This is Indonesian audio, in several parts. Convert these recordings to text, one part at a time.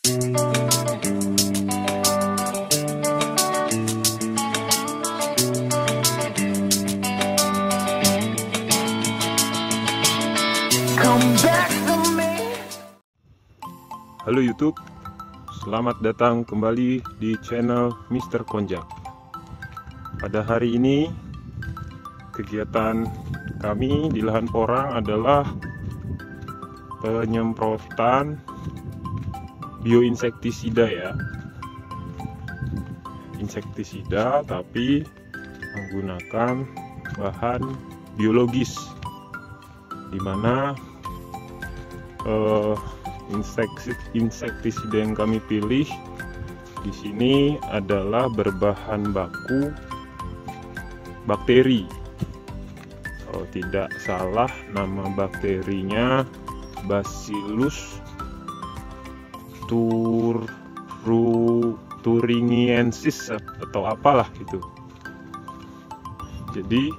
Halo YouTube, selamat datang kembali di channel Mr. Konjak. Pada hari ini, kegiatan kami di lahan porang adalah penyemprotan bioinsektisida ya. Insektisida tapi menggunakan bahan biologis, dimana insektisida yang kami pilih di sini adalah berbahan baku bakteri. Kalau tidak salah, nama bakterinya Bacillus thuringiensis atau apalah gitu. Jadi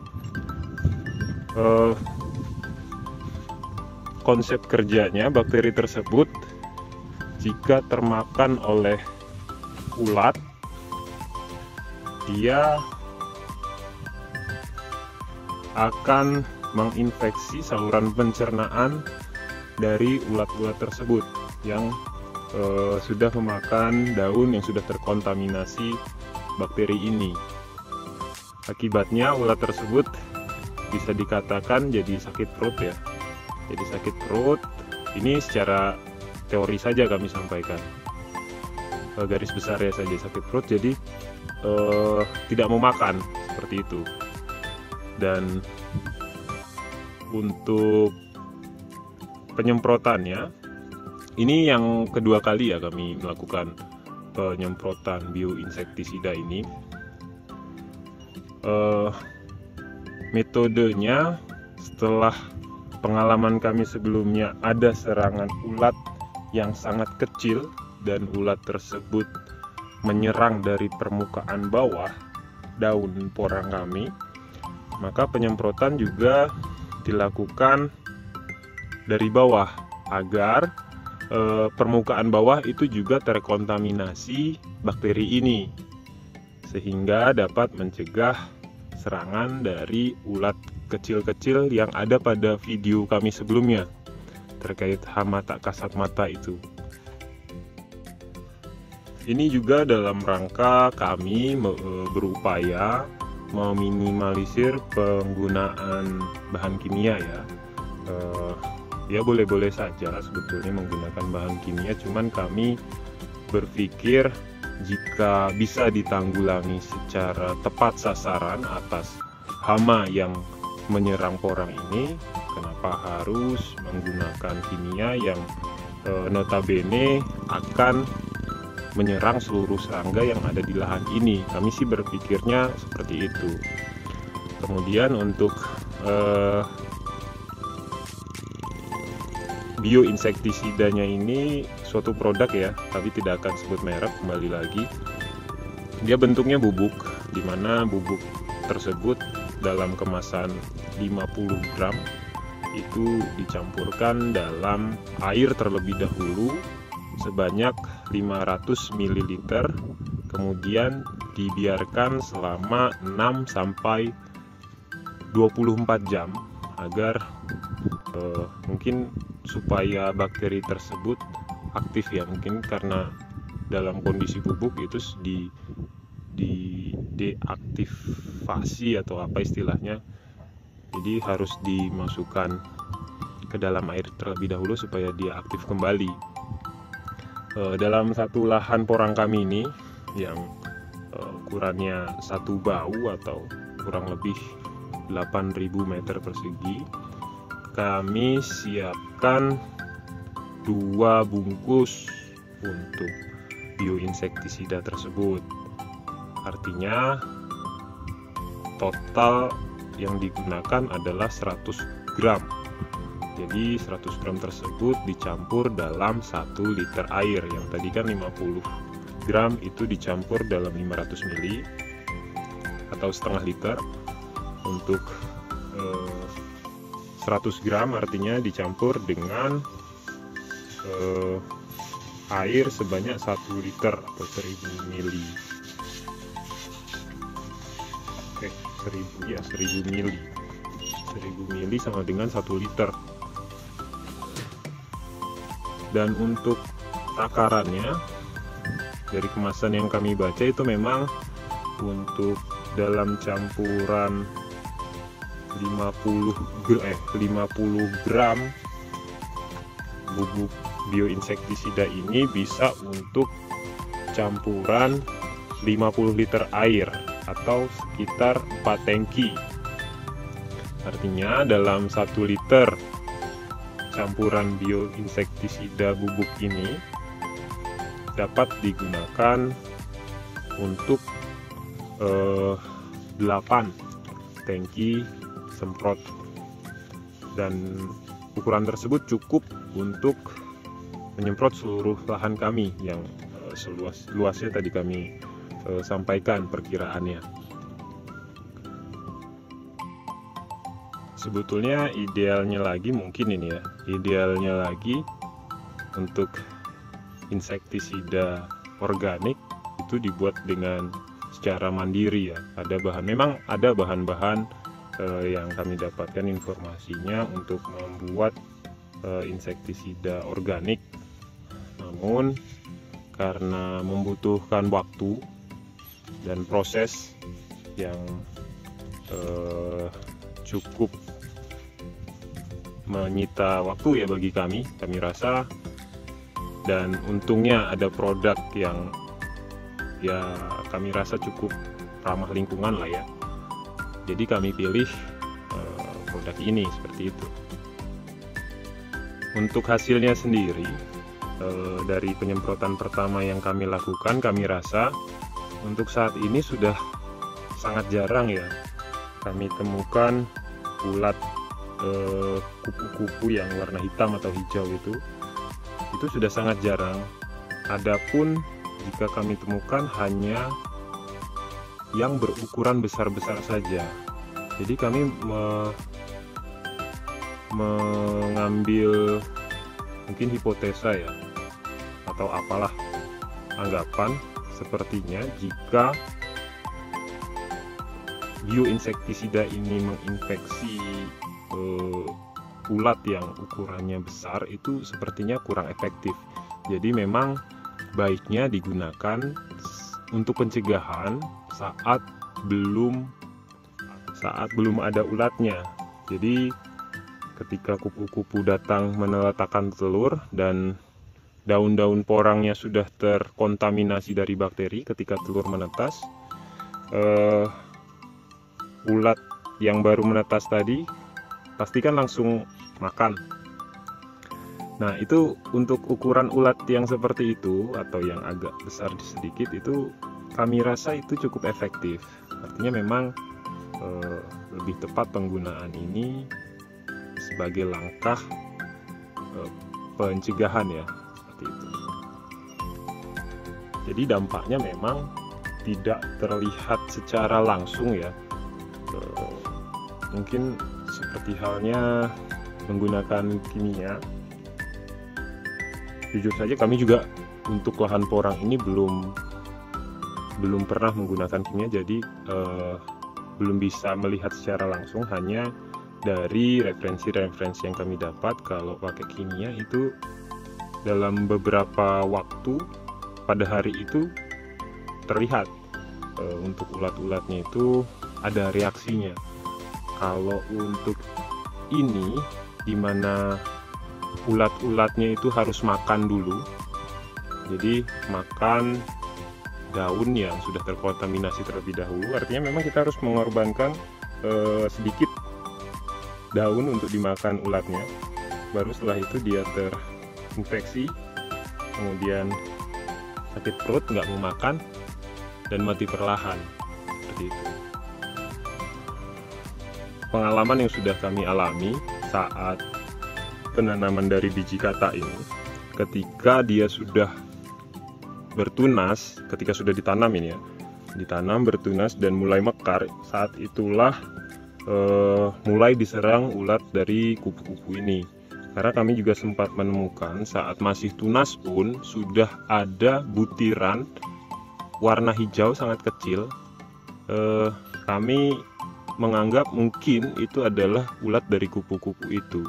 konsep kerjanya, bakteri tersebut jika termakan oleh ulat, dia akan menginfeksi saluran pencernaan dari ulat-ulat tersebut yang sudah memakan daun yang sudah terkontaminasi bakteri ini. Akibatnya ulat tersebut bisa dikatakan jadi sakit perut ya. Jadi sakit perut, ini secara teori saja kami sampaikan, garis besar ya saja sakit perut, jadi tidak mau makan seperti itu. Dan untuk penyemprotannya, ini yang kedua kali ya kami melakukan penyemprotan bioinsektisida ini. Metodenya, setelah pengalaman kami sebelumnya ada serangan ulat yang sangat kecil dan ulat tersebut menyerang dari permukaan bawah daun porang kami, maka penyemprotan juga dilakukan dari bawah agar permukaan bawah itu juga terkontaminasi bakteri ini, sehingga dapat mencegah serangan dari ulat kecil-kecil yang ada pada video kami sebelumnya terkait hama tak kasat mata itu. Ini juga dalam rangka kami berupaya meminimalisir penggunaan bahan kimia ya. Ya boleh-boleh saja sebetulnya menggunakan bahan kimia, cuman kami berpikir jika bisa ditanggulangi secara tepat sasaran atas hama yang menyerang porang ini, kenapa harus menggunakan kimia yang notabene akan menyerang seluruh serangga yang ada di lahan ini? Kami sih berpikirnya seperti itu. Kemudian untuk bioinsektisidanya ini suatu produk ya, tapi tidak akan sebut merek, kembali lagi. Dia bentuknya bubuk, di mana bubuk tersebut dalam kemasan 50 gram itu dicampurkan dalam air terlebih dahulu sebanyak 500 ml, kemudian dibiarkan selama 6 sampai 24 jam agar mungkin supaya bakteri tersebut aktif ya, mungkin karena dalam kondisi bubuk itu di deaktivasi atau apa istilahnya, jadi harus dimasukkan ke dalam air terlebih dahulu supaya dia aktif kembali. Dalam satu lahan porang kami ini yang ukurannya satu bau atau kurang lebih 8.000 meter persegi, kami siapkan 2 bungkus untuk bioinsektisida tersebut. Artinya total yang digunakan adalah 100 gram. Jadi 100 gram tersebut dicampur dalam 1 liter air. Yang tadi kan 50 gram itu dicampur dalam 500 ml atau setengah liter. Untuk 100 gram artinya dicampur dengan air sebanyak 1 liter atau 1000 mili. Oke, 1000 mili. 1000 mili sama dengan 1 liter. Dan untuk takarannya dari kemasan yang kami baca itu memang untuk dalam campuran 50 gram bubuk bioinsektisida ini bisa untuk campuran 50 liter air atau sekitar 4 tangki. Artinya dalam 1 liter campuran bioinsektisida bubuk ini dapat digunakan untuk 8 tangki semprot, dan ukuran tersebut cukup untuk menyemprot seluruh lahan kami yang luasnya tadi kami sampaikan perkiraannya. Sebetulnya idealnya lagi mungkin ini ya, idealnya lagi untuk insektisida organik itu dibuat dengan secara mandiri ya. Memang ada bahan-bahan yang kami dapatkan informasinya untuk membuat insektisida organik, namun karena membutuhkan waktu dan proses yang cukup menyita waktu ya bagi kami rasa, dan untungnya ada produk yang ya kami rasa cukup ramah lingkungan lah ya, jadi kami pilih produk ini seperti itu. Untuk hasilnya sendiri dari penyemprotan pertama yang kami lakukan, kami rasa untuk saat ini sudah sangat jarang ya kami temukan ulat kupu-kupu yang warna hitam atau hijau itu sudah sangat jarang. Adapun jika kami temukan hanya yang berukuran besar-besar saja. Jadi kami mengambil mungkin hipotesa ya, atau apalah anggapan, sepertinya jika bioinsektisida ini menginfeksi ulat yang ukurannya besar, itu sepertinya kurang efektif. Jadi memang baiknya digunakan untuk pencegahan saat belum ada ulatnya. Jadi ketika kupu-kupu datang meneletakkan telur dan daun-daun porangnya sudah terkontaminasi dari bakteri, ketika telur menetas, ulat yang baru menetas tadi pastikan langsung makan. Nah, itu untuk ukuran ulat yang seperti itu atau yang agak besar sedikit, itu kami rasa itu cukup efektif. Artinya memang lebih tepat penggunaan ini sebagai langkah pencegahan ya, seperti itu. Jadi dampaknya memang tidak terlihat secara langsung ya. Mungkin seperti halnya menggunakan kimia. Jujur saja kami juga untuk lahan porang ini belum pernah menggunakan kimia, jadi belum bisa melihat secara langsung. Hanya dari referensi-referensi yang kami dapat, kalau pakai kimia itu dalam beberapa waktu pada hari itu terlihat untuk ulat-ulatnya itu ada reaksinya. Kalau untuk ini, dimana ulat-ulatnya itu harus makan dulu, jadi makan daun yang sudah terkontaminasi terlebih dahulu, artinya memang kita harus mengorbankan sedikit daun untuk dimakan ulatnya. Baru setelah itu dia terinfeksi, kemudian sakit perut, nggak mau makan, dan mati perlahan, seperti itu. Pengalaman yang sudah kami alami saat penanaman dari biji kata ini, ketika dia sudah bertunas, ketika sudah ditanam ini ya, ditanam, bertunas dan mulai mekar, saat itulah mulai diserang ulat dari kupu-kupu ini. Karena kami juga sempat menemukan saat masih tunas pun sudah ada butiran warna hijau sangat kecil. Kami menganggap mungkin itu adalah ulat dari kupu-kupu itu.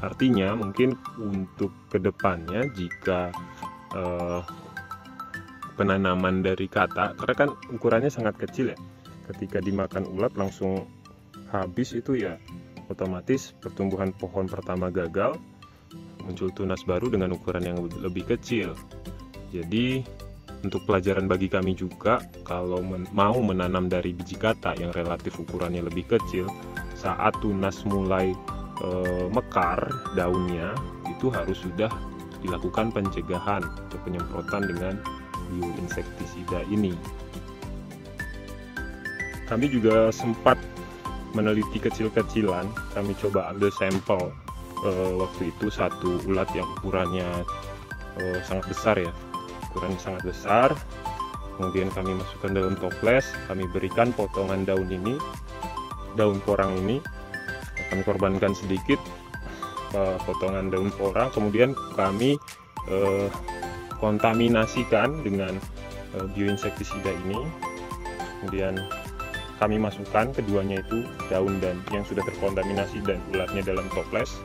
Artinya mungkin untuk kedepannya jika penanaman dari katak, karena kan ukurannya sangat kecil ya, ketika dimakan ulat langsung habis itu ya, otomatis pertumbuhan pohon pertama gagal, muncul tunas baru dengan ukuran yang lebih kecil. Jadi untuk pelajaran bagi kami juga, kalau mau menanam dari biji katak yang relatif ukurannya lebih kecil, saat tunas mulai mekar daunnya, itu harus sudah dilakukan pencegahan atau penyemprotan dengan bioinsektisida ini. Kami juga sempat meneliti kecil-kecilan, kami coba ambil sampel waktu itu satu ulat yang ukurannya sangat besar ya, ukurannya sangat besar. Kemudian kami masukkan dalam toples, kami berikan potongan daun ini, daun porang ini, kami korbankan sedikit potongan daun porang, kemudian kami kontaminasikan dengan bioinsektisida ini. Kemudian kami masukkan keduanya itu, daun dan yang sudah terkontaminasi dan ulatnya, dalam toples.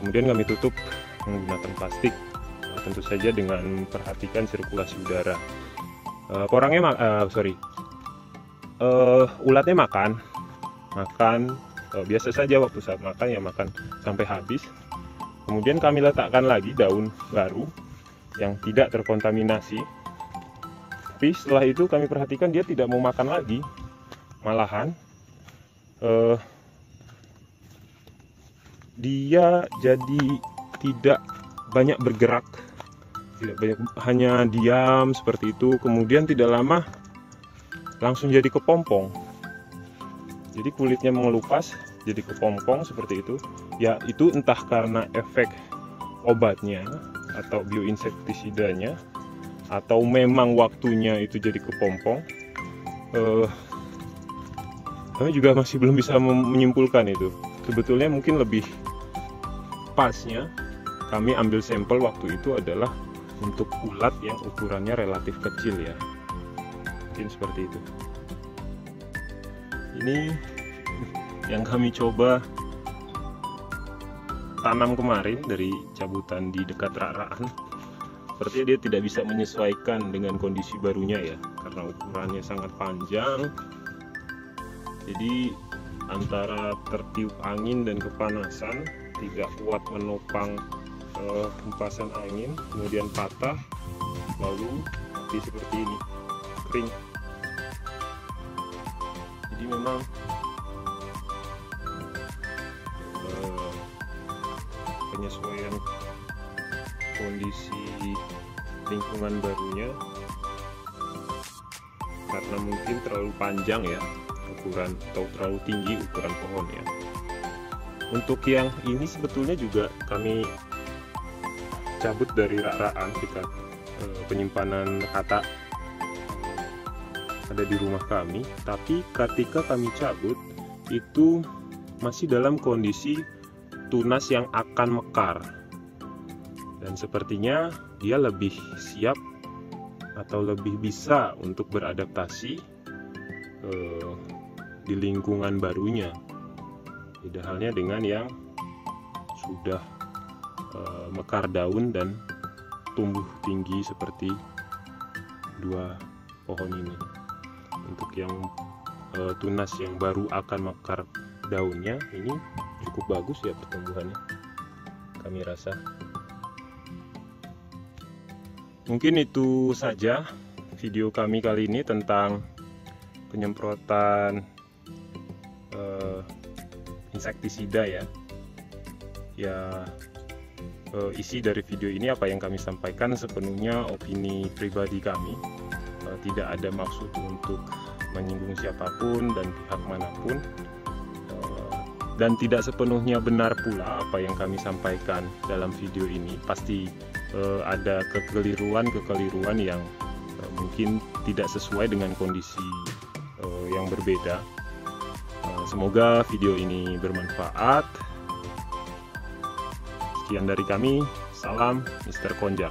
Kemudian kami tutup menggunakan plastik, tentu saja dengan memperhatikan sirkulasi udara. Ulatnya makan biasa saja. Waktu saat makan ya makan sampai habis. Kemudian kami letakkan lagi daun baru yang tidak terkontaminasi. Tapi setelah itu kami perhatikan dia tidak mau makan lagi. Malahan dia jadi tidak banyak bergerak, hanya diam seperti itu. Kemudian tidak lama langsung jadi kepompong. Jadi kulitnya mengelupas jadi kepompong seperti itu. Ya itu entah karena efek obatnya atau bioinsektisidanya, atau memang waktunya itu jadi kepompong. Kami juga masih belum bisa menyimpulkan itu. Sebetulnya mungkin lebih pasnya kami ambil sampel waktu itu adalah untuk ulat yang ukurannya relatif kecil ya. Mungkin seperti itu. Ini yang kami coba tanam kemarin dari cabutan di dekat rak-rakan. Sepertinya dia tidak bisa menyesuaikan dengan kondisi barunya ya, karena ukurannya sangat panjang. Jadi antara tertiup angin dan kepanasan, tidak kuat menopang hempasan angin, kemudian patah, lalu mati seperti ini, kering. Jadi memang penyesuaian kondisi lingkungan barunya, karena mungkin terlalu panjang ya ukuran, atau terlalu tinggi ukuran pohonnya. Untuk yang ini sebetulnya juga kami cabut dari rak-rakan dekat penyimpanan katak ada di rumah kami, tapi ketika kami cabut itu masih dalam kondisi tunas yang akan mekar, dan sepertinya dia lebih siap atau lebih bisa untuk beradaptasi di lingkungan barunya. Beda halnya dengan yang sudah mekar daun dan tumbuh tinggi seperti dua pohon ini. Untuk yang tunas yang baru akan mekar daunnya, ini cukup bagus ya pertumbuhannya, kami rasa. Mungkin itu saja video kami kali ini tentang penyemprotan insektisida ya. Isi dari video ini apa yang kami sampaikan sepenuhnya opini pribadi kami, tidak ada maksud untuk menyinggung siapapun dan pihak manapun, dan tidak sepenuhnya benar pula apa yang kami sampaikan dalam video ini. Pasti ada kekeliruan yang mungkin tidak sesuai dengan kondisi yang berbeda. Semoga video ini bermanfaat. Sekian dari kami, salam Mr. Konjak.